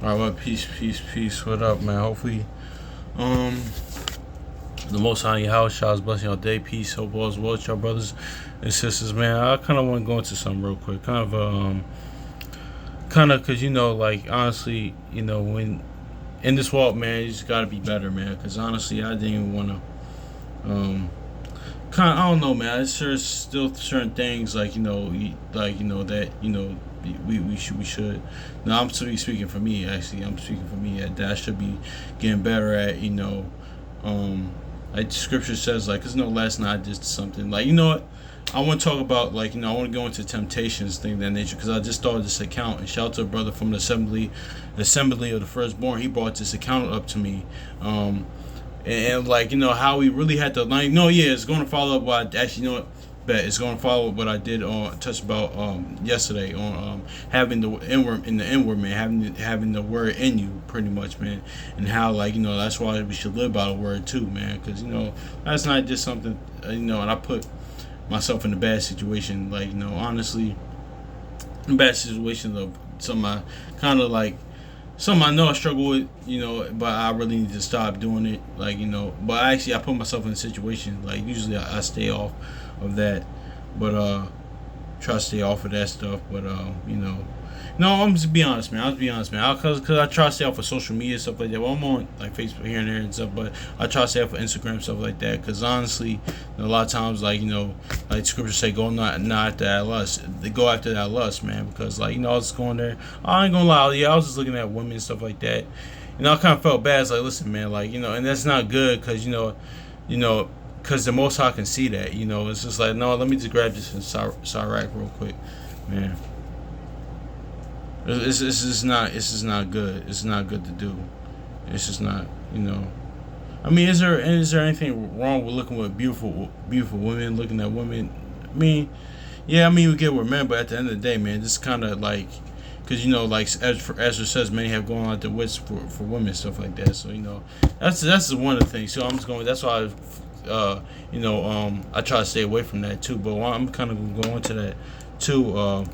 All right, well, peace. What up, man? Hopefully, um, the Most High in your house, showers blessing your day. Peace, hope all is well with y'all brothers and sisters, man. I kind of want to go into something real quick, because like honestly, when in this walk, man, you just gotta be better, man. Because honestly, I didn't even want to, I don't know, man. It's sure still certain things that we should. Now I'm speaking for me. Actually, I'm speaking for me that I should be getting better at. Like Scripture says, like, 'cause last night I did something like what. I want to talk about I want to go into temptations thing of that nature because I just started this account and shout out to a brother from the assembly of the firstborn. He brought this account up to me, and how we really had to it's going to follow up what I actually bet it's going to follow up what I did on touch about yesterday on having the inward man, having the word in you pretty much, man, and how that's why we should live by the word too, man, because last night I did something and I put myself in a bad situation, honestly, bad situation of some something I know I struggle with, but I really need to stop doing it, but actually I put myself in a situation, usually I stay off of that, but try to stay off of that stuff, but no, I'm just be honest, man. Cause I try to stay off of social media stuff like that. Well, I'm on Facebook here and there and stuff, but I try to stay off of Instagram stuff like that. Cause honestly, a lot of times, like Scripture say, go not after that lust. They go after that lust, man. Because I was going there. I ain't gonna lie, I was just looking at women and stuff like that. I kind of felt bad. It's like, listen, man, and that's not good, cause because the Most High can see that. It's just like, no, let me just grab this in Sirach real quick, man. It's just not good. It's not good to do. It's just not. I mean, is there anything wrong with looking at beautiful women, looking at women? I mean, yeah. I mean, we get with men, but at the end of the day, man, this kind of because as Ezra says, many have gone out their wits for women, stuff like that. So that's one of the things. So I'm just going. That's why I try to stay away from that too. But I'm kind of going to go into that too.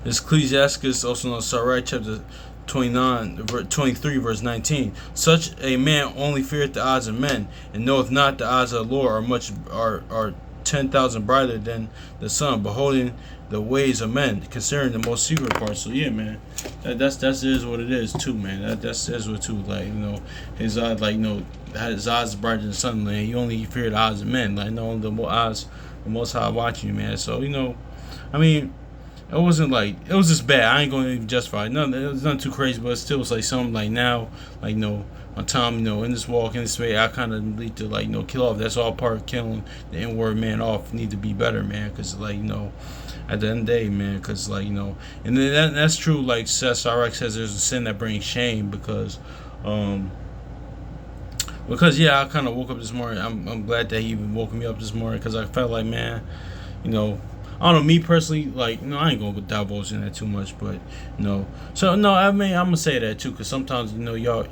This Ecclesiastes, also known as Sirach, chapter 23, verse 19. Such a man only feareth the eyes of men, and knoweth not the eyes of the Lord are 10,000 brighter than the sun, beholding the ways of men, considering the most secret parts. So yeah, man, that's is what it is too, man. That's what too. His eyes, his eyes are brighter than the sun. You only fear the eyes of men. The Most High watching you, man. So I mean. It it was just bad. I ain't going to even justify it. It was nothing too crazy, but still, it's something now, my time, in this walk, in this way, I kind of need to, kill off. That's all part of killing the inward man off. Need to be better, man, because, at the end of the day, man, because, and then that's true, Sirach says there's a sin that brings shame, because yeah, I kind of woke up this morning. I'm glad that he even woke me up this morning, because I felt like, man, I don't know, me personally, I ain't gonna divulge in that too much, but So no, I mean, I'm gonna say that too, cause sometimes y'all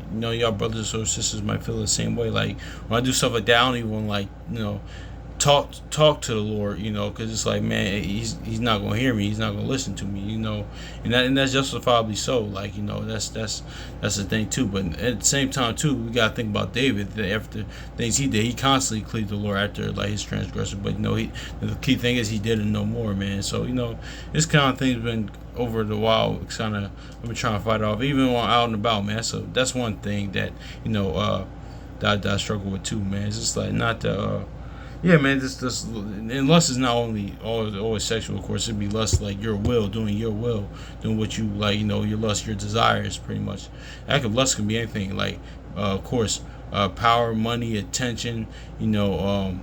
brothers or sisters might feel the same way. When I do stuff like that, I don't even talk to the Lord, because it's like, man, he's not gonna hear me, he's not gonna listen to me, and that's justifiably so. That's the thing too. But at the same time too, we gotta think about David. That after things he did, he constantly cleaved the Lord after his transgression. But the key thing is he did it no more, man. So this kind of thing's been over the while. I've been trying to fight it off, even when I'm out and about, man. So that's one thing that that I struggle with too, man. It's just not the. Yeah, man, this and lust is not only always sexual, of course. It'd be lust your will, doing what you your lust, your desires, pretty much. Lust can be anything, of course, power, money, attention, of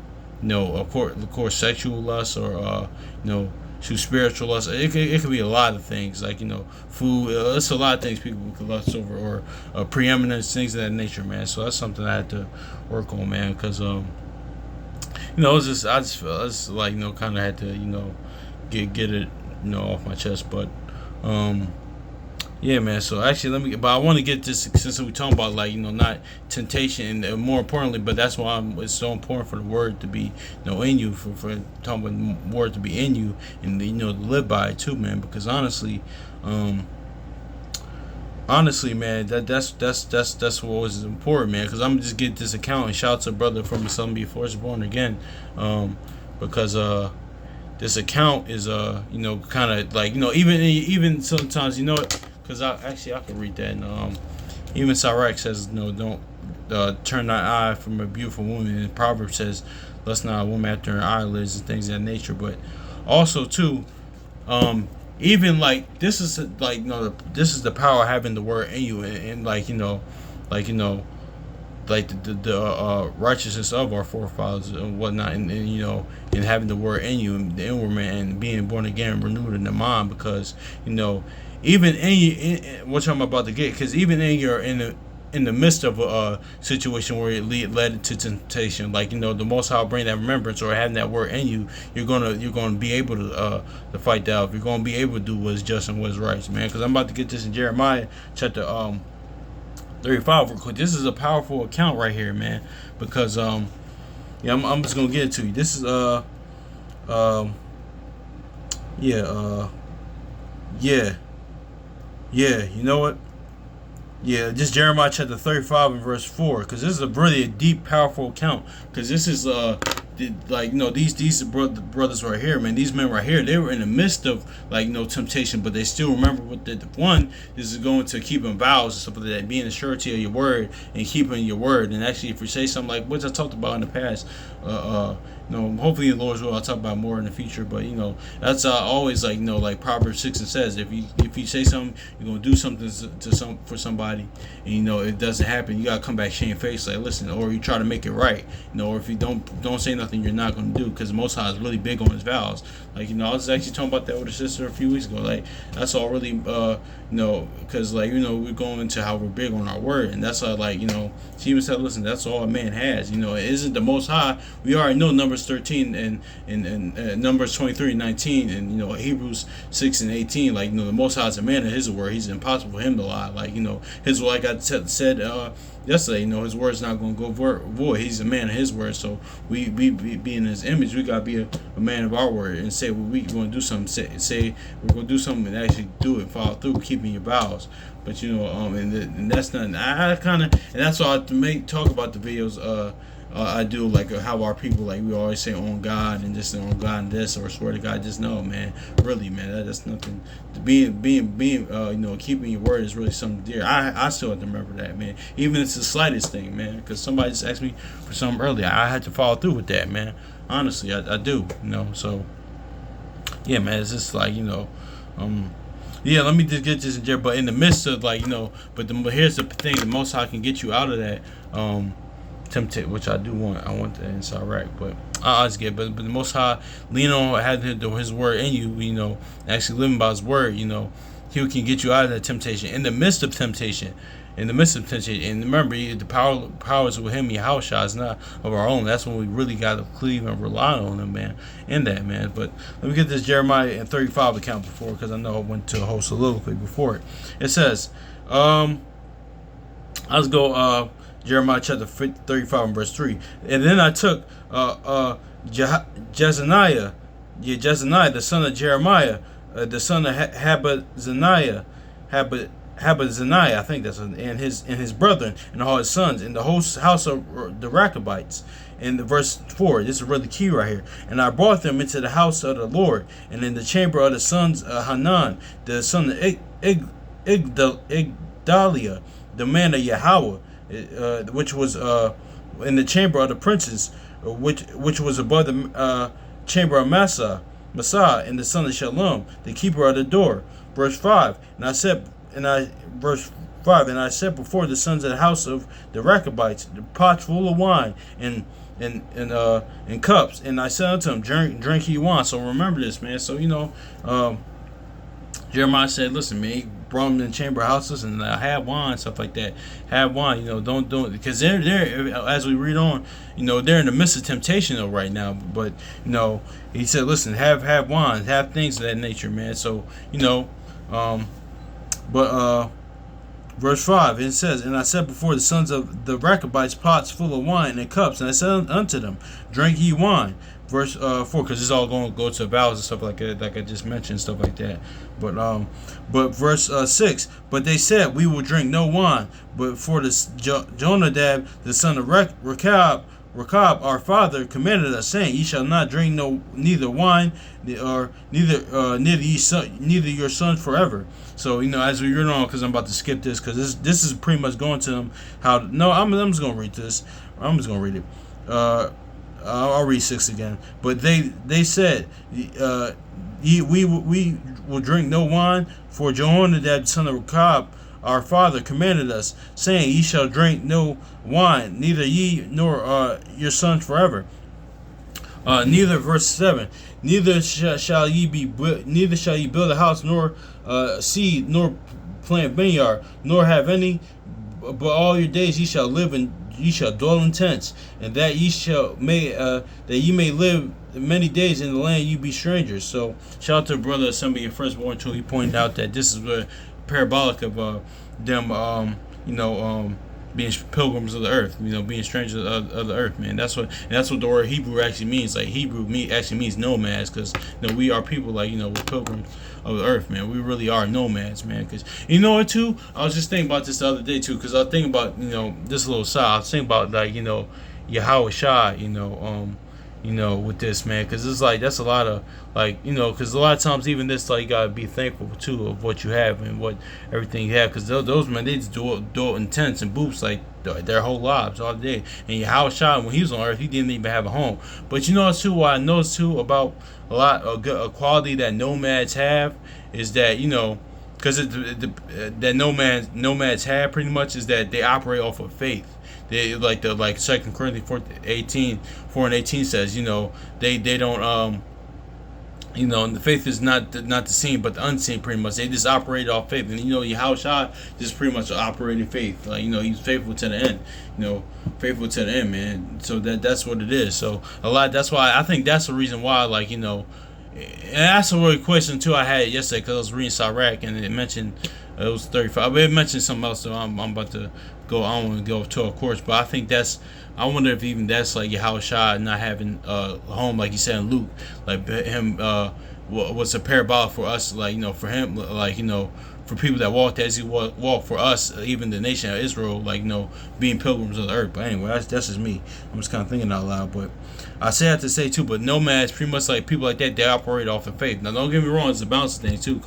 course, sexual lust, or to spiritual lust. It could be a lot of things, food. It's a lot of things people could lust over, or preeminence, things of that nature, man. So that's something I had to work on, man, because I just felt kind of had to get it off my chest, but yeah, man. So actually, but I want to get this, since we're talking about not temptation, and more importantly, but that's why it's so important for the word to be in you, for talking about the word to be in you, and to live by it too, man. Because honestly, honestly, man, that's what was important, man. Because I'm just get this account and shout out to brother from son before he's born again, because this account is kind of like even sometimes because I could read that and even Sirach says don't turn thy eye from a beautiful woman, and Proverbs says let's not a woman after her eyelids and things of that nature. But also too, even like this is like this is the power of having the word in you, and like like the righteousness of our forefathers and whatnot, and having the word in you, and the inward man, and being born again, renewed in the mind, because even which I'm about to get, because even in the midst of a situation where it led to temptation, like the Most High will bring that remembrance, or having that word in you, you're gonna be able to fight that off. You're gonna be able to do what's just and what's right, man. Because I'm about to get this in Jeremiah chapter 35 real quick. This is a powerful account right here, man. Because I'm just gonna get it to you. This is you know what? Yeah, just Jeremiah chapter 35 and verse 4, because this is a really deep, powerful account. Because this is these brothers right here, man. These men right here, they were in the midst of temptation, but they still remember what the one is going to keeping vows and stuff like that, being the surety of your word and keeping your word. And actually, if you say something like what I talked about in the past, hopefully in the Lord's will I'll talk about more in the future. But that's always like Proverbs 6 and says, if you say something, you're gonna do something for somebody, and it doesn't happen, you gotta come back shamefaced, like listen, or you try to make it right, or if you don't say nothing, you're not gonna do, because the Most High is really big on his vows. I was actually talking about that with a sister a few weeks ago. Like that's all really because we're going into how we're big on our word, and that's how she even said, listen, that's all a man has. It isn't the Most High. We already know Numbers 13 and Numbers 23:19, and Hebrews 6:18. The Most High is a man of his word. He's impossible for him to lie. His, like I said yesterday, his word's not going to go void. He's a man of his word. So we be in his image. We got to be a man of our word and say what we're going to do something. Say we're going to do something and actually do it, follow through, keeping your vows. But and that's nothing. I kind of, and that's why I talk about the videos. I do how our people we always say on God and just on God and this, or swear to God. Just know, man, really, man, that's nothing. Being keeping your word is really something dear. I still have to remember that, man. Even if it's the slightest thing, man. Because somebody just asked me for something earlier, I had to follow through with that, man. Honestly, I do. So yeah, man, it's just yeah, let me just get this in there. But in the midst of but here's the thing: the Most High can get you out of that. Tempted, which I do want. I want that inside rack, but I'll just get. But the Most High, lean on having His word in you. Actually living by His word. He can get you out of that temptation. In the midst of temptation, and remember, the power is with Him. Yahushua is not of our own. That's when we really got to cleave and rely on Him, man. In that, man. But let me get this Jeremiah 35 account before, because I know I went to a whole soliloquy before it. It says, let's go. Jeremiah chapter 35 and verse 3. And then I took Jezaniah, the son of Jeremiah, the son of Habazaniah, I think that's, and his brethren, and all his sons, and the whole house of the Rechabites. In the verse 4, this is really key right here. And I brought them into the house of the Lord, and in the chamber of the sons of Hanan, the son of Igdaliah, the man of Yahweh, which was in the chamber of the princes, which was above the chamber of Massa, and the son of Shalom, the keeper of the door. Verse 5. And I said before the sons of the house of the Rechabites the pots full of wine and cups, and I said unto them, drink ye wine. So remember this, man. So Jeremiah said, listen, man, he brought them in chamber houses and have wine, stuff like that. Have wine, don't do it, because they're as we read on, they're in the midst of temptation though right now. But he said, listen, have wine, have things of that nature, man. So Verse 5, it says, And I set before the sons of the Rechabites pots full of wine and cups, and I said unto them, Drink ye wine. Verse 4, because it's all going to go to vows and stuff like that, like I just mentioned, stuff like that. But verse 6, But they said, We will drink no wine, but for this Jonadab, the son of Rechab, our father, commanded us, saying, Ye shall not drink neither wine, or neither your sons forever. So as we read on, because I'm about to skip this, because this is pretty much going to them how. No, I'm just gonna read this. I'm just gonna read it. I'll read 6 again. But they said, we will drink no wine, for Jehonadab son of Rechab, our father, commanded us, saying, Ye shall drink no wine, neither ye nor your sons forever. Neither, verse 7, neither shall ye build a house, nor seed, nor plant vineyard, nor have any, but all your days ye shall live, and ye shall dwell in tents, and that ye may live many days in the land you be strangers. So shout out to brother Assembly, your firstborn too. He pointed out that this is a parabolic of them being pilgrims of the earth, being strangers of the earth, man. That's what the word Hebrew actually means. Like Hebrew actually means nomads, because we are people we're pilgrims of the earth, man. We really are nomads, man. Because what too, I was just thinking about this the other day too, because I was thinking about this little side. I was thinking about Yahweh Shai, with this, man, because it's like that's a lot of because a lot of times even this, you gotta be thankful too of what you have and what everything you have, because those men, they just do it in tents and booths their whole lives all day. And Yahweh Shai, when he was on earth, he didn't even have a home. But too, what I noticed too about a quality that nomads have is that because that nomads have pretty much is that they operate off of faith. They like 2 Corinthians 4:18 says, they don't the faith is not the seen but the unseen, pretty much. They just operate off faith. And Yahweh Shai just pretty much operated faith. He's faithful to the end. Faithful to the end, man. So that's what it is. So that's why I think that's the reason why, and that's a really question too I had yesterday, because I was reading Sirach and it mentioned it was 35. But it mentioned something else, so I'm about to go. I don't want to go to a course, but I think I wonder if even that's Yahweh Shai not having a home, like he said in Luke, him was a parabolic for us, for him, for people that walked as he walked for us, even the nation of Israel, being pilgrims of the earth. But anyway, that's just me. I'm just kind of thinking out loud, but I say that to say too. But nomads, pretty much people like that, they operate off of faith. Now, don't get me wrong, it's a balancing thing too,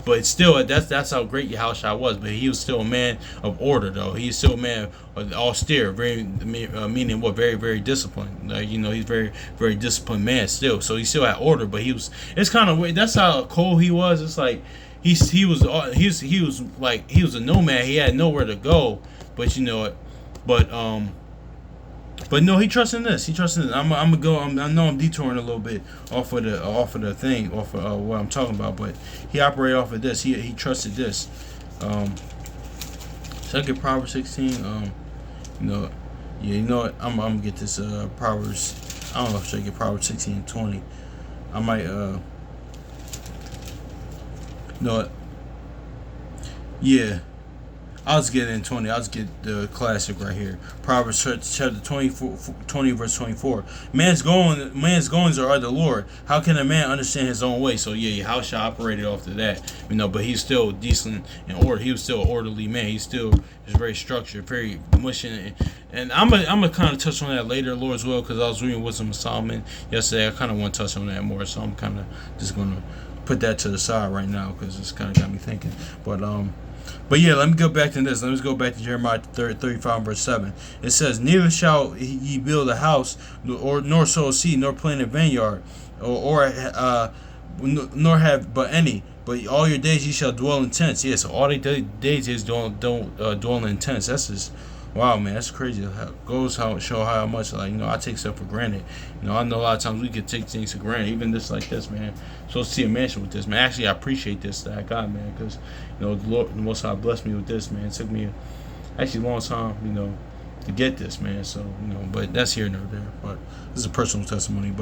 but it's still that's how great Yahweh Shai was. But he was still a man of order, though. He's still a man of austere, meaning what, very, very disciplined. He's very, very disciplined man still. So he still had order, but it's kind of weird. That's how cold he was. It's like he was a nomad. He had nowhere to go, but but no, he trusts in this. I'm gonna go. I know I'm detouring a little bit off of the thing, off of what I'm talking about. But he operated off of this. He trusted this. Should I get Proverbs 16? What? I'm gonna get this Proverbs. I don't know if I should get Proverbs 16 and 20. I might what? Yeah. I'll just get in 20. I'll just get the classic right here. Proverbs chapter 20 verse 24. Man's goings are of the Lord. How can a man understand his own way? So how shall I operate off of that? But he's still decent and order. He was still an orderly man. He still is very structured, very mushing. And I'm gonna kind of touch on that later, Lord's will, because I was reading Wisdom of Solomon yesterday. I kind of want to touch on that more, so I'm kind of just gonna put that to the side right now, because it's kind of got me thinking. But yeah, let me go back to this. Let me go back to Jeremiah 35 verse 7. It says, Neither shall ye build a house, nor sow a seed, nor plant a vineyard, nor have but any. But all your days ye shall dwell in tents. Yeah, so all the days is don't dwell in tents. That's just, wow, man, that's crazy. Show how much I take stuff for granted. I know a lot of times we could take things for granted, even this like this, man. Supposed to see a mansion with this, man. Actually, I appreciate this that I got, man, because the Lord, the Most High blessed me with this, man. It took me actually a long time, to get this, man. So but that's here and there. But this is a personal testimony.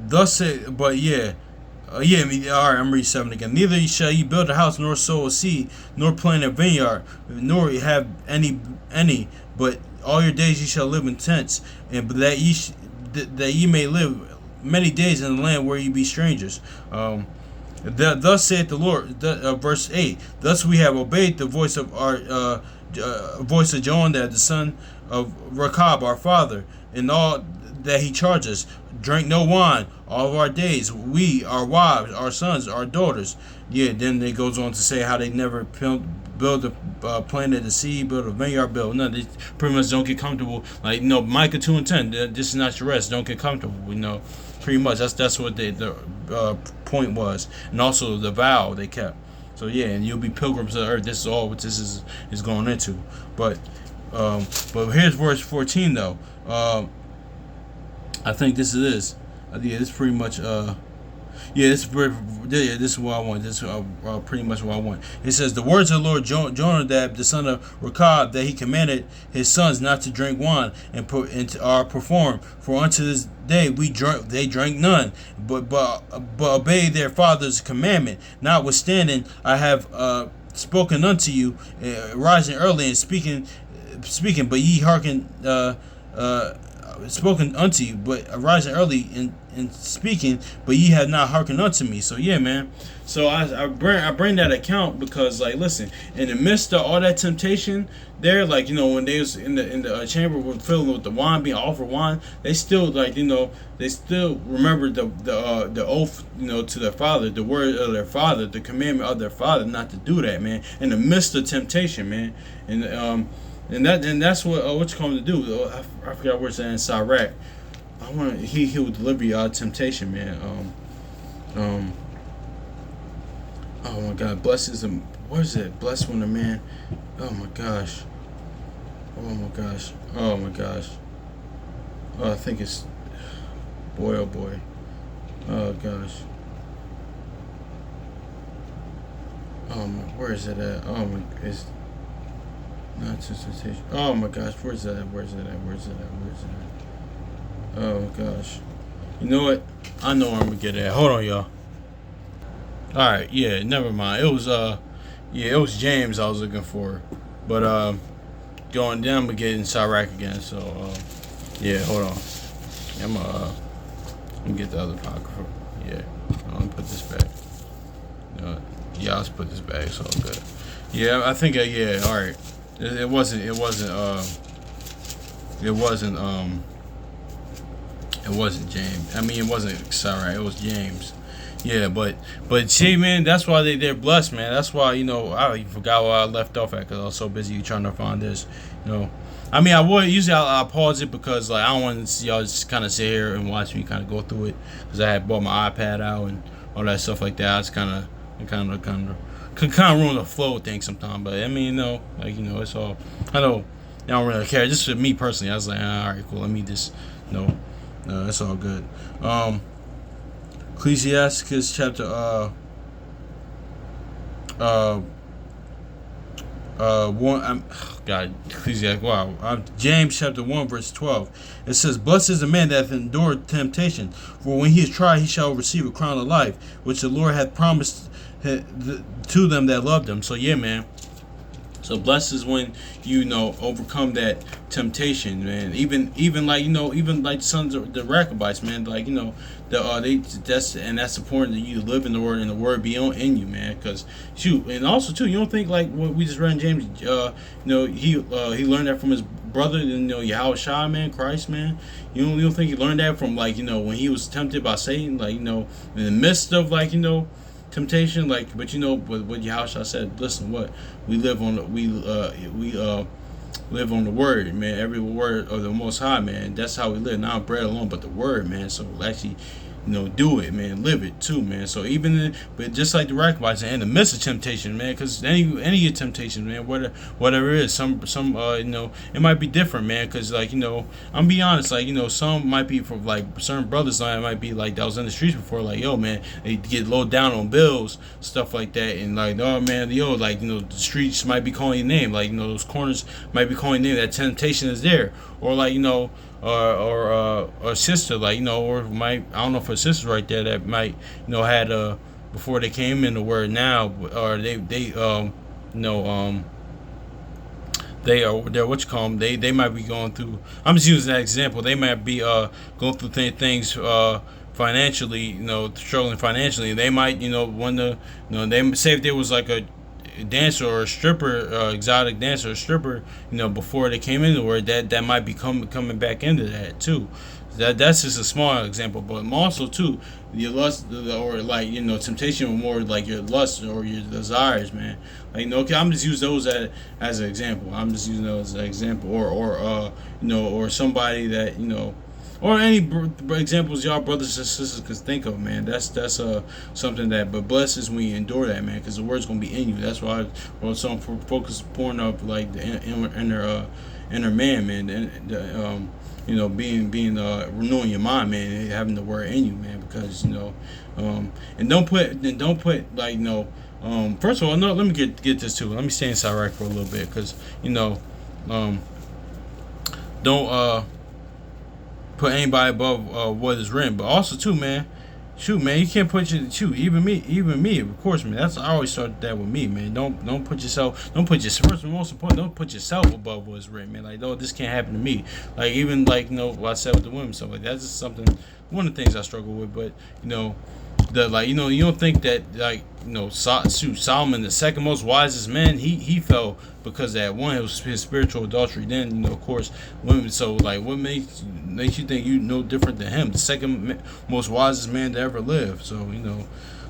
Thus say, but yeah. Yeah, all right, I'm reading 7 again. Neither shall ye build a house, nor sow a seed, nor plant a vineyard, nor have any, but all your days ye shall live in tents, and that ye may live many days in the land where ye be strangers. Thus saith the Lord. Verse 8. Thus we have obeyed the voice of our voice of Jonadab, the son of Rechab, our father, in all that he charged us. Drink no wine all of our days. We, our wives, our sons, our daughters. Yeah. Then it goes on to say how they never planted a seed, build a vineyard, build none. They pretty much don't get comfortable. Like, Micah 2:10. This is not your rest. Don't get comfortable. Pretty much that's what the point was, and also the vow they kept. So yeah, and you'll be pilgrims of the earth. This is all what this is going into. But here's verse 14 though. I think this is yeah, this is pretty much this is what I want. This is pretty much what I want. It says, the words of the Lord Jonadab, the son of Rechab, that he commanded his sons not to drink wine and perform. For unto this day they drank none, but obey their father's commandment. Notwithstanding, I have spoken unto you, rising early and speaking, but ye hearken. Spoken unto you, but arising early and speaking, but ye have not hearkened unto me. So yeah, man. So I bring that account because, like, listen, in the midst of all that temptation, there, like, when they was in the chamber with filled with the wine, being offered wine, they still, like, they still remembered the oath, to their father, the word of their father, the commandment of their father, not to do that, man. In the midst of temptation, man, and that's what you come to do. I forgot where it's at in Sirach. He will deliver you out of temptation, man. Oh my God, blessed is what is it? Blessed when the man. Oh my gosh. Oh my gosh. Oh my gosh. Oh, I think it's boy. Oh boy. Oh gosh. Where is it at? Oh my, it's not temptation. Oh my gosh, where's that at? Oh gosh. You know what? I know where I'm gonna get it at. Hold on, y'all. Alright, yeah, never mind. It was James I was looking for. But going down, I'm gonna get in Sirach again, so yeah, hold on. I'm gonna get the other apocrypha. Yeah. I'm gonna put this back. Yeah, let's put this back, it's all good. Yeah, I think yeah, alright. It wasn't James. I mean, it wasn't Sarah. It was James. Yeah, but see, man, that's why they're blessed, man. That's why, I even forgot where I left off at because I was so busy trying to find this. I mean, I would usually I pause it because, like, I don't want to see y'all just kind of sit here and watch me kind of go through it because I had bought my iPad out and all that stuff like that. It's kind of ruin the flow of things sometimes. But I mean, it's all. I know I don't really care. Just for me personally, I was like, all right, cool. Let me just no, it's all good. Ecclesiastes chapter 1. Ecclesiastes. Wow. James chapter 1 verse 12. It says, "Blessed is the man that hath endured temptation, for when he is tried, he shall receive a crown of life, which the Lord hath promised to them that love them." So yeah, man. So blessed is when overcome that temptation, man. Even like even like sons of the Rechabites, man. Like that's important that you live in the word and the word be in you, man. Because and also too, you don't think like what we just read in James, he learned that from his brother, Yahweh Shai, man, Christ, man. You don't think he learned that from when he was tempted by Satan, in the midst of temptation, but what Yahushua said, listen, what we live on, live on the word, man. Every word of the Most High, man. That's how we live. Not bread alone, but the word, man. So actually, do it, man. Live it too, man. So but just like the Rechabites, in the midst of temptation, man, because any of your temptations, man, whatever it is, some it might be different, man. Because I'm be honest, some might be for certain brothers, might be that was in the streets before, yo, man, they get low down on bills, stuff like that, and oh man, the streets might be calling your name, those corners might be calling your name. That temptation is there, or or sister, like, or might, I don't know if a sister right there that might, had before they came in the word now, or you know they're what you call them, they might be going through, I'm just using that example, they might be going through things financially, struggling financially. They might, want to, they say if there was like a dancer or a stripper, exotic dancer or stripper, before they came into the word, that might be coming back into that too. That's just a small example, but also too, your lust, or like, temptation, or more like your lust or your desires, man. Like, okay, I'm just using those as an example. I'm just using those as an example, or somebody that, or any examples y'all brothers and sisters could think of, man. That's something that, but blessed is when you endure that, man, because the word's gonna be in you. That's why I wrote something for focus point of like the inner man, man. Being renewing your mind, man, and having the word in you, man, because and don't put like first of all, no, let me get this too. Let me stay inside right for a little bit, because don't put anybody above what is written. But also too, man, shoot, man, you can't put even me, of course, man. That's, I always start that with me, man. Don't put yourself, first and most important, don't put yourself above what's written, man. Like, no, this can't happen to me. Like, even like, what I said with the women stuff, like, that's just something, one of the things I struggle with. But the, like, you don't think that, like, Solomon, the second most wisest man, he fell because that one, it was his spiritual adultery. Then, of course, women. So, like, what makes you think you no different than him, the second most wisest man to ever live? So,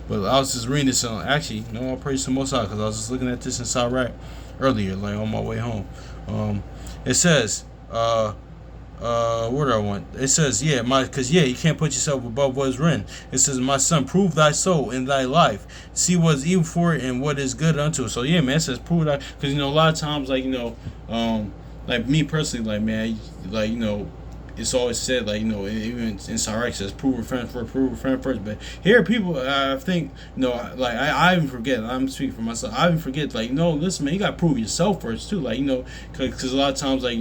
but I was just reading this on, actually, all praise to the Most High, because I was just looking at this in Sirach earlier, like on my way home. It says, what do I want? It says, you can't put yourself above what is written. It says, my son, prove thy soul in thy life. See what is evil for it and what is good unto it. So, yeah, man, it says, prove that. Because, a lot of times, like, like me personally, like, man, like, it's always said, like, even in Sirach says, prove a friend first. But here, people, I think, like, I even forget. I'm speaking for myself. I even forget, like, listen, man, you gotta prove yourself first too. Like, because a lot of times, like,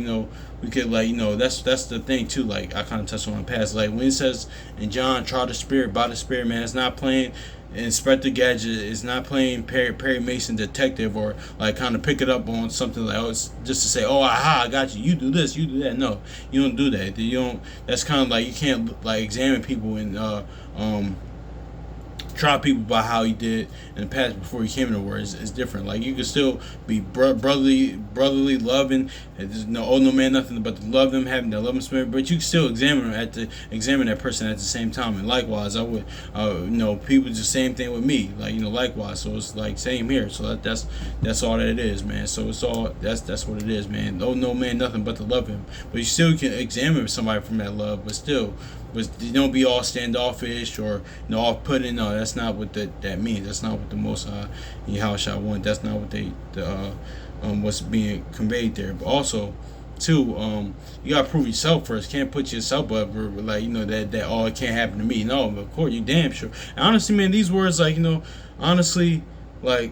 we could, like, that's the thing too. Like, I kind of touched on in the past. Like, when it says in John, try the spirit by the spirit, man, it's not playing Inspector Gadget, is not playing Perry Mason detective, or like kind of pick it up on something like, oh, it's just to say, oh, aha, I got you, you do this, you do that. No, you don't do that. You don't. That's kind of like, you can't like examine people and try people by how he did in the past before he came in the word. Is different. Like, you can still be brotherly loving, and there's no man nothing but to love them, having that loving spirit. But you can still examine that person at the same time. And likewise, I would people do the same thing with me. Like, likewise. So it's like same here. So that's all that it is, man. So it's all that's what it is, man. No man nothing but to love him. But you still can examine somebody from that love, but you don't be all standoffish or all put in. No, that's not what that means. That's not what the Most Yahushua want. That's not what what's being conveyed there. But also, too, you gotta prove yourself first. Can't put yourself up, or like, that oh, it can't happen to me. No, but of course you damn sure. And honestly, man, these words, like, honestly, like,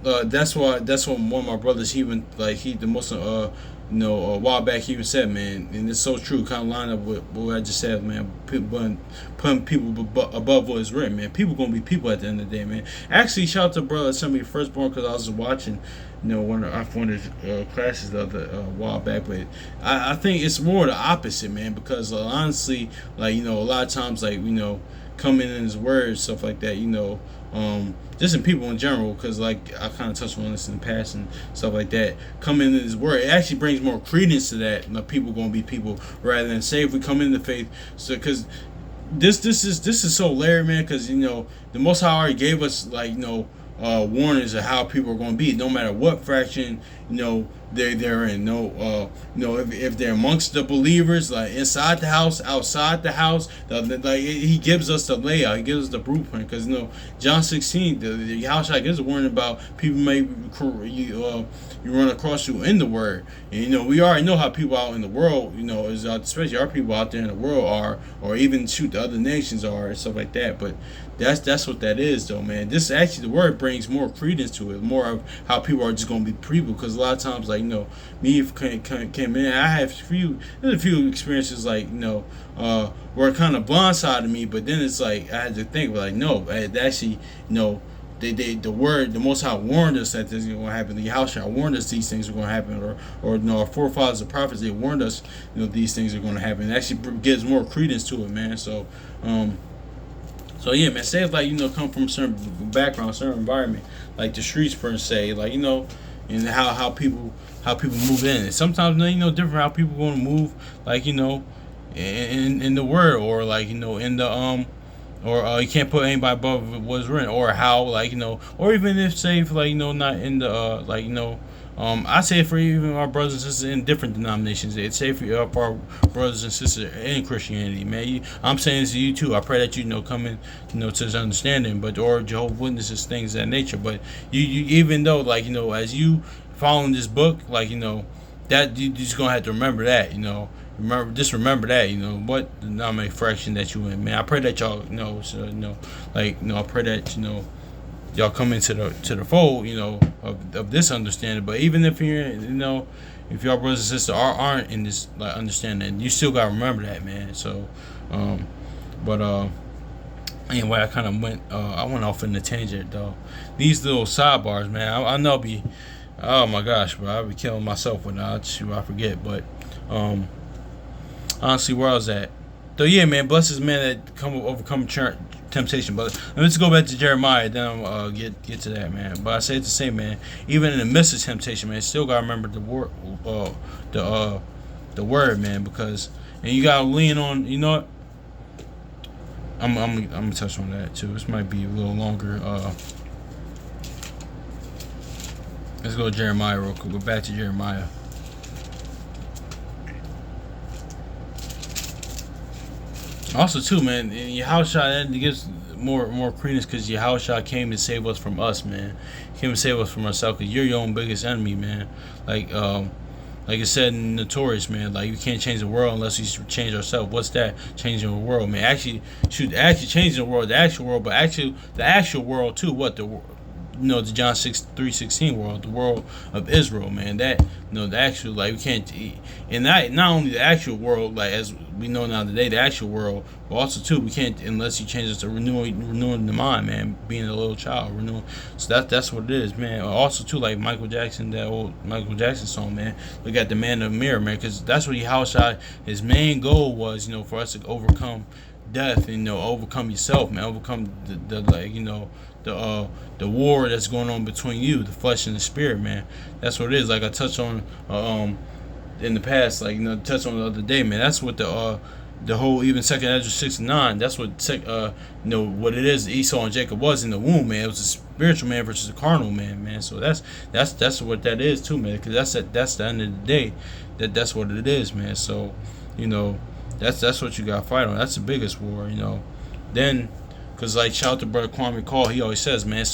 that's what one of my brothers, he the Muslim, a while back, he even said, man, and it's so true, kind of line up with what I just said, man. Putting people above what is written, man. People gonna be people at the end of the day, man. Actually, shout out to brother that sent me Firstborn, because I was watching, one of the classes the other while back, but I think it's more the opposite, man. Because honestly, like, a lot of times, like, coming in his words, stuff like that, just in people in general, because like I kind of touched on this in the past and stuff like that, coming in his word, it actually brings more credence to that. People gonna be people, rather than say if we come into faith. So because this is so layered, man, because the Most High already gave us, like, warnings of how people are going to be, no matter what fraction they're in. If they're amongst the believers, like inside the house, outside the house, like he gives us the layout, he gives us the blueprint. Because John 16, the house gives a warning about people may you run across you in the word. And we already know how people out in the world, especially our people out there in the world are, or even the other nations are, and stuff like that. But that's what that is, though, man. This actually, the word brings more credence to it, more of how people are just gonna be people. Because a lot of times, like, me came in. I have there's a few experiences like were kind of blindsided me, but then it's like I had to think like no, actually the Most High warned us that this is going to happen. The Yahushua warned us these things are going to happen, or our forefathers, the prophets, they warned us, these things are going to happen. It actually gives more credence to it, man. So yeah, man. Say if come from a certain background, certain environment, like the streets per se, and how people move in. And sometimes different how people going to move, in the word, or in the or you can't put anybody above what's written, or how or even if say if not in the I say for even our brothers and sisters in different denominations, it's safe for our brothers and sisters in Christianity, man. I'm saying this to you too. I pray that come in, to this understanding, but or Jehovah's Witnesses, things of that nature. But you even though as you following this book, that you just gonna have to remember that, remember that, what denominational fraction that you in, man. I pray that y'all I pray that y'all come into the fold, of this understanding. But even if you're, if y'all brothers and sisters aren't in this understanding, you still gotta remember that, man. So, anyway, I kind of I went off in the tangent though. These little sidebars, man. I know oh my gosh, bro, I'll be killing myself when I forget. But honestly, where I was at. So yeah, man, bless this man that overcome temptation. But let's go back to Jeremiah. Then I'll get to that, man. But I say it's the same, man. Even in the midst of temptation, man, still gotta remember the word, the word, man. Because you gotta lean on. You know what? I'm gonna touch on that too. This might be a little longer. Let's go to Jeremiah real quick. We're back to Jeremiah. Also, too, man, Yahushua, that gives more credence because Yahushua came to save us from us, man. He came to save us from ourselves because you're your own biggest enemy, man. Like I said in Notorious, man, you can't change the world unless we change ourselves. What's that? Changing the world, man. Actually changing the world, the actual world, but actually the actual world, too. What the John 3:16 world, the world of Israel, man. That the actual we can't, and not only the actual world as we know now today, the actual world, but also too we can't unless you change us to renewing the mind, man. Being a little child, renewing. So that's what it is, man. Also too Michael Jackson, that old Michael Jackson song, man. Look at the man in the mirror, man, because that's what his main goal was, for us to overcome death and overcome yourself, man. Overcome the war that's going on between you, the flesh and the spirit, man. That's what it is. I touched on in the past, touched on the other day, man. That's what the whole even Second Ezra 6:9. That's what what it is. Esau and Jacob was in the womb, man. It was a spiritual man versus a carnal man, man. So that's what that is too, man. Because that's the end of the day. That's what it is, man. So that's what you got to fight on. That's the biggest war, Then. Because shout out to brother Kwame Call, he always says, man,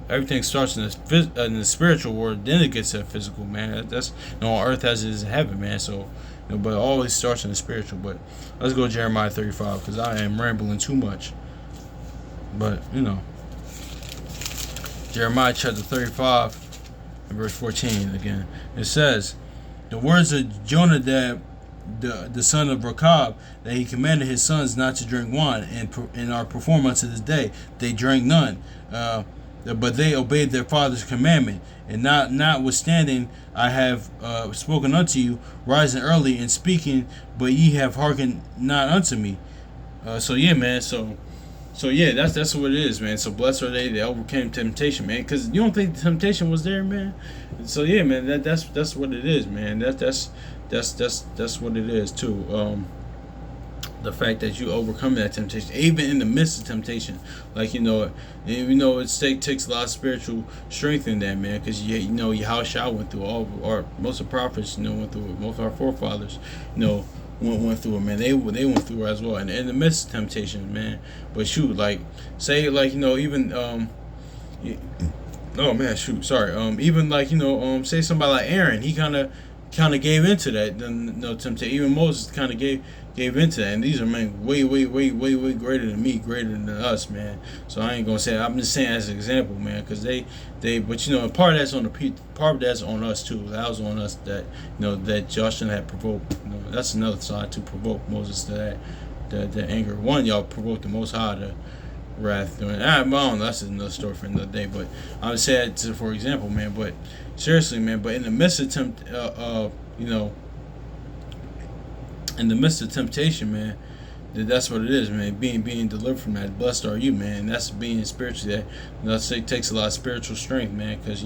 everything starts in the spiritual world, then it gets to the physical, man. That's on earth as it is in heaven, man. So but it always starts in the spiritual. But let's go to Jeremiah 35 because I am rambling too much. But Jeremiah chapter 35 and verse 14 again. It says, the words of Jonadab, the son of Rechab, that he commanded his sons not to drink wine, and are performed unto this day. They drank none, but they obeyed their father's commandment. And notwithstanding, I have spoken unto you, rising early and speaking, but ye have hearkened not unto me. So yeah, man. So yeah, that's what it is, man. So blessed are they that overcame temptation, man. Because you don't think the temptation was there, man. So yeah, man. That's what it is, man. That's what it is too. The fact that you overcome that temptation, even in the midst of temptation, it takes a lot of spiritual strength in that, man. Because Yahushua went through most of the prophets, went through it. Most of our forefathers, went through it, man. They went through it as well, and in the midst of temptation, man. But shoot, say even oh man, shoot, sorry. Even say somebody like Aaron, he kind of kind of gave into that. Then no temptation. Even Moses kind of gave into that. And these are men way greater than me, greater than us, man. So I ain't gonna say. I'm just saying as an example, man, because but part of that's on part of that's on us too. That was on us that that Joshua had provoked. That's another side to provoke Moses to that anger. One, y'all provoked the Most High to wrath. I don't know, that's another story for another day. But I would say that for example, man. But seriously, man. But in the midst of in the midst of temptation, man, that's what it is, man. Being delivered from that. Blessed are you, man. And that's being spiritually. It takes a lot of spiritual strength, man. Because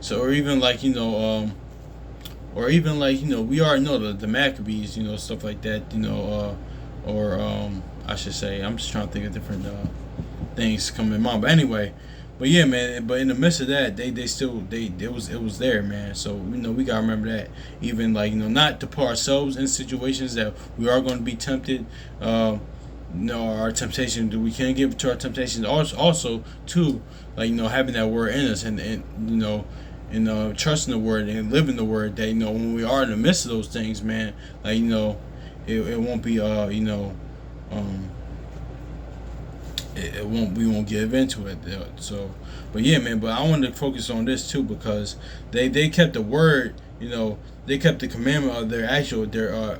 so or even like or even like we already know the Maccabees, stuff like that, or I should say, I'm just trying to think of different things coming in mind. But anyway, but yeah, man. But in the midst of that, they still it was there, man. So we gotta remember that. Even like not to put ourselves in situations that we are going to be tempted. Our temptation. We can't give to our temptations. Also, too, like having that word in us and trusting the word and living the word. That when we are in the midst of those things, man, like it won't be we won't give into it. So, but yeah, man. But I wanted to focus on this too because they kept the word. They kept the commandment of their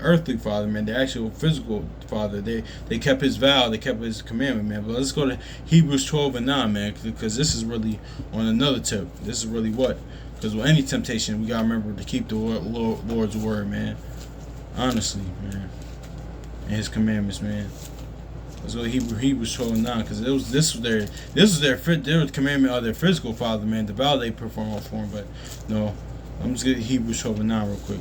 earthly father, man, their actual physical father. They kept his vow. They kept his commandment, man. But let's go to Hebrews 12:9, man, because this is really on another tip. This is really what. Because with any temptation, we gotta remember to keep the Lord's word, man. Honestly, man, and His commandments, man. Let's go to Hebrews 12:9, because this was their commandment of their physical father, man. The vow they perform for him, but no, I'm just getting Hebrews 12:9 real quick.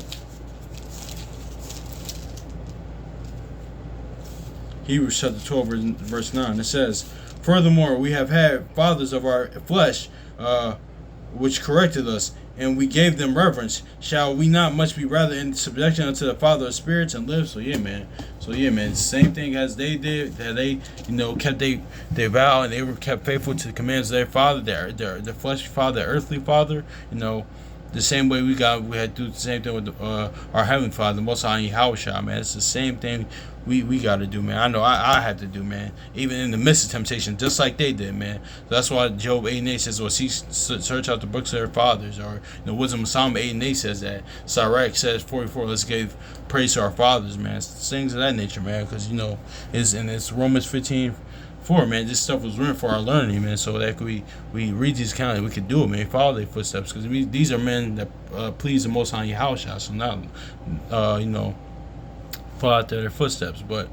Hebrews chapter 12, verse 9. It says, "Furthermore, we have had fathers of our flesh, which corrected us, and we gave them reverence. Shall we not much be rather in subjection unto the Father of spirits and live?" So yeah, man. Same thing as they did. That they, kept their vow, and they were kept faithful to the commands of their father, their fleshly father, their earthly father. The same way we had to do the same thing with our heavenly Father, the Most High Yahweh, man. It's the same thing we got to do, man. I know I had to do, man. Even in the midst of temptation, just like they did, man. So that's why Job 8:8 says, "Well, search out the books of their fathers," or Wisdom of Solomon 8:8 says that. Sirach says 44, "Let's give praise to our fathers," man. It's things of that nature, man. Because it's Romans 15:4, man. This stuff was written for our learning, man, so that we read these accounts, we could do it, man. Follow their footsteps, because these are men that please the Most High Yahweh. So not follow out their footsteps, but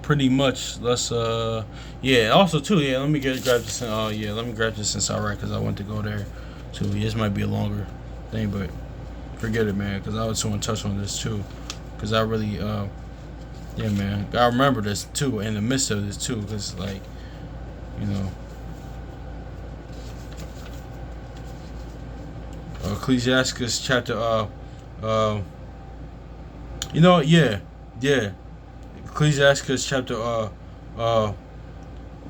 pretty much let's also too, let me grab this let me grab this in Sirach, because I want to go there too. This might be a longer thing, but forget it, man, because I just want to touch on this too, because I really yeah, man, I remember this too in the midst of this too, because Ecclesiastes chapter Ecclesiastes chapter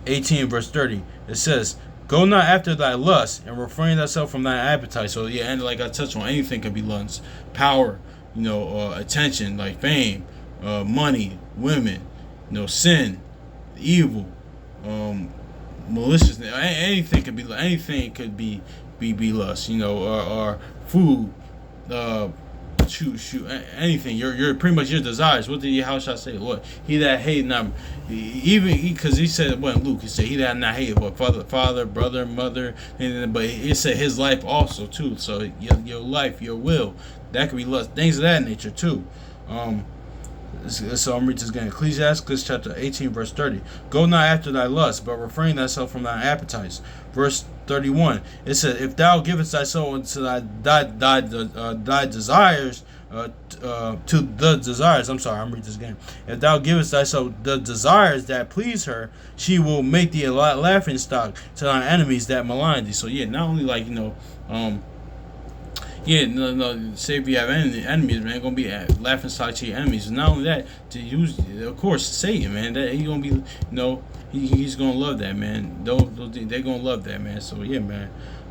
18 verse 30. It says, "Go not after thy lust, and refrain thyself from thy appetite." So yeah, and like I touched on, anything could be lust, power, attention, like fame, money, women, sin, evil, maliciousness. Anything could be lust, or food, shoot, anything. You're pretty much your desires. What did how shall I say? What he that hate not, even because he said what in Luke, he said he that not hate but father, brother, mother, but it said his life also too. So your life, your will, that could be lust, things of that nature too. So I'm just getting Ecclesiastes chapter 18 verse 30. "Go not after thy lust, but refrain thyself from thy appetites." Verse 31. It says, "If thou givest thy soul into thy desires, to the desires." I'm sorry, I'm reading this again. "If thou givest thy soul the desires that please her, she will make thee a laughing stock to thine enemies that malign thee." So yeah, not only like say if you have enemies, man, gonna be laughing stock to your enemies. And not only that, to use, of course, Satan, man, that he gonna be, he's gonna love that, man. They're gonna love that, man. So yeah, man.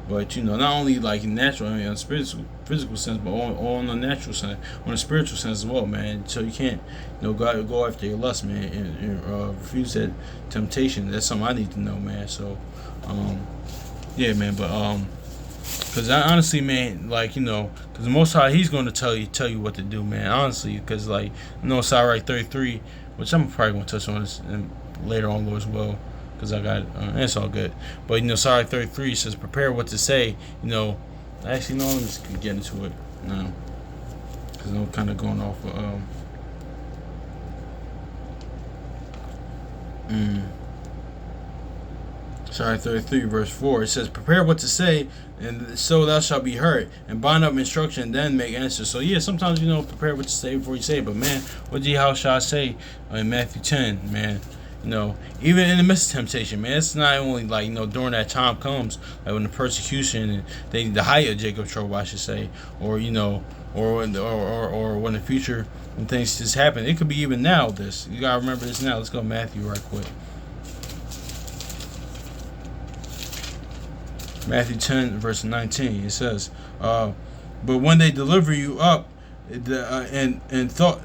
But not only like in natural, I mean, physical sense, but on the natural sense, on the spiritual sense as well, man. So you can't, go after your lust, man, and refuse that temptation. That's something I need to know, man. So, yeah, man. But cause I honestly, man, like cause the Most High, He's going to tell you what to do, man. Honestly, cause like Sirach 33, which I'm probably going to touch on this later on, Lord, as well. Because I got it's all good. But Sirach 33 says, prepare what to say. Actually, no, let me just get into it now. Because I'm kind of going off of. Sirach 33, verse 4. It says, prepare what to say, and so thou shalt be heard, and bind up instruction, and then make answer. So, yeah, sometimes, prepare what to say before you say it. But, man, what did Yahushua say in Matthew 10, man? Even in the midst of temptation, man, it's not only like during that time comes, like when the persecution and the height of Jacob's trouble, I should say, or or when the future when things just happen. It could be even now. This you gotta remember this now. Let's go to Matthew right quick. Matthew 10 verse 19. It says, "But when they deliver you up, and thought,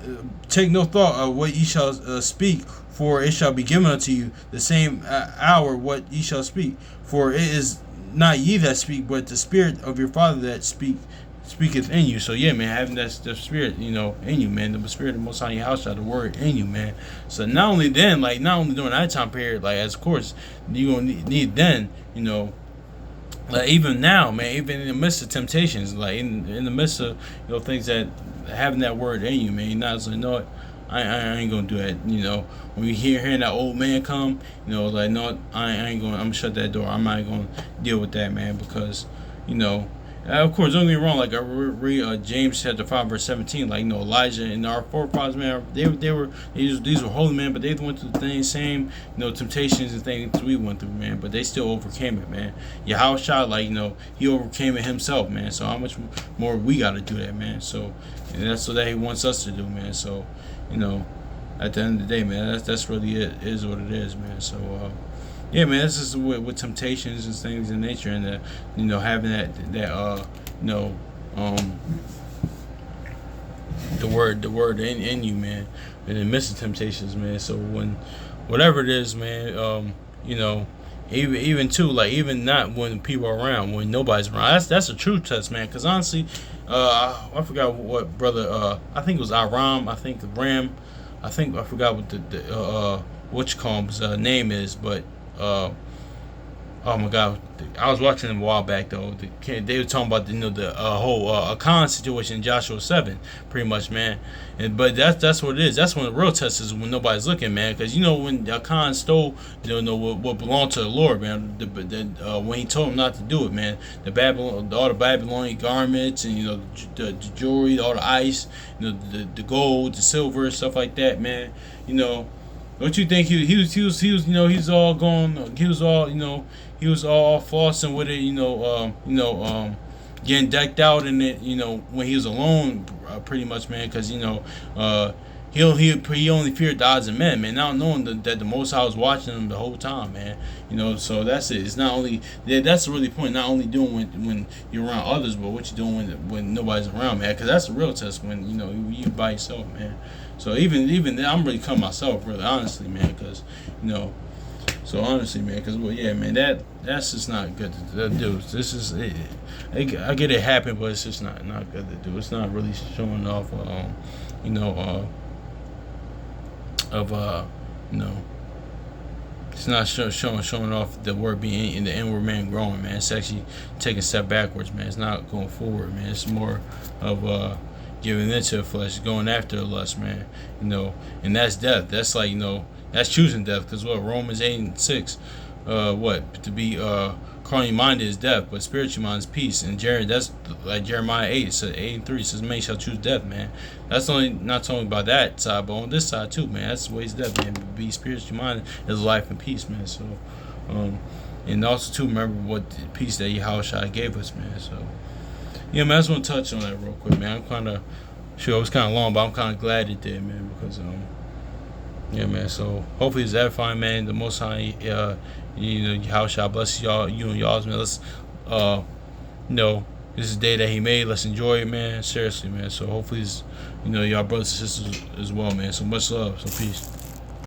take no thought of what ye shall speak." For it shall be given unto you the same hour what ye shall speak. For it is not ye that speak, but the Spirit of your Father that speaketh in you. So yeah, man, having the Spirit, in you, man, the Spirit of the Most High House, the Word in you, man. So not only then, not only during that time period, as of course you gonna need then, like even now, man, even in the midst of temptations, like in the midst of things that having that Word in you, man, you're not just know it. I ain't gonna do that, When you hearing that old man come, like no, I ain't gonna. I'm gonna shut that door. I'm not gonna deal with that, man, because, of course, don't get me wrong. Like I read James chapter 5 verse 17. Like Elijah and our forefathers, man, these were holy men, but they went through the same temptations and things we went through, man. But they still overcame it, man. Yahushua, he overcame it himself, man. So how much more we got to do that, man? So and that's what He wants us to do, man. So. At the end of the day, man, that's really it. It is what it is, man. So, yeah, man, this is with temptations and things in nature, and having the word in you, man, and then missing temptations, man. So when whatever it is, man, even too, like even not when people are around, when nobody's around, that's a true test, man. Because honestly, I forgot what brother. I think it was Aram. I think Ram. I forgot what the what you call his name is, but oh my God, I was watching them a while back though. They were talking about the whole Achan situation in Joshua 7, pretty much, man. But that's what it is. That's when the real test is, when nobody's looking, man. Because when Achan stole, what belonged to the Lord, man. When he told him not to do it, man. All the Babylonian garments, and the jewelry, all the ice, the gold, the silver, stuff like that, man. Don't you think he was all going, he was all flossing with it, getting decked out in it, when he was alone, pretty much, man, because he only feared the odds of men, man, not knowing that the Most High was watching him the whole time, man. So that's it. It's not only that's really the point. Not only doing when you're around others, but what you're doing when nobody's around, man. Because that's the real test, when you by yourself, man. So even then, I'm really coming myself, really, honestly, man. Because so honestly, man, because yeah, man, that's just not good to do. This is I get it happen, but it's just not good to do. It's not really showing off, it's not showing off the word being in the inward man growing, man. It's actually taking a step backwards, man. It's not going forward, man. It's more of giving into the flesh, going after the lust, man. And that's death. That's like that's choosing death. Because Romans 8:6, to be carnally minded is death, but spiritually minded is peace. And that's like Jeremiah 8, so 8:3 says, "Many shall choose death," man. That's not talking about that side, but on this side too, man. That's the way it's death, man. Be spiritually minded is life and peace, man. So, and also too, remember what the peace that Yahushua gave us, man. So, yeah, man. I just want to touch on that real quick, man. I'm kind of sure it was kind of long, but I'm kind of glad it did, man, because yeah, man. So hopefully it's edifying, man. The Most High, Yahushua bless y'all, you and y'all's, man. Let's You know, this is the day that he made. Let's enjoy it, man. Seriously, man. So hopefully, y'all brothers and sisters as well, man. So much love. So peace.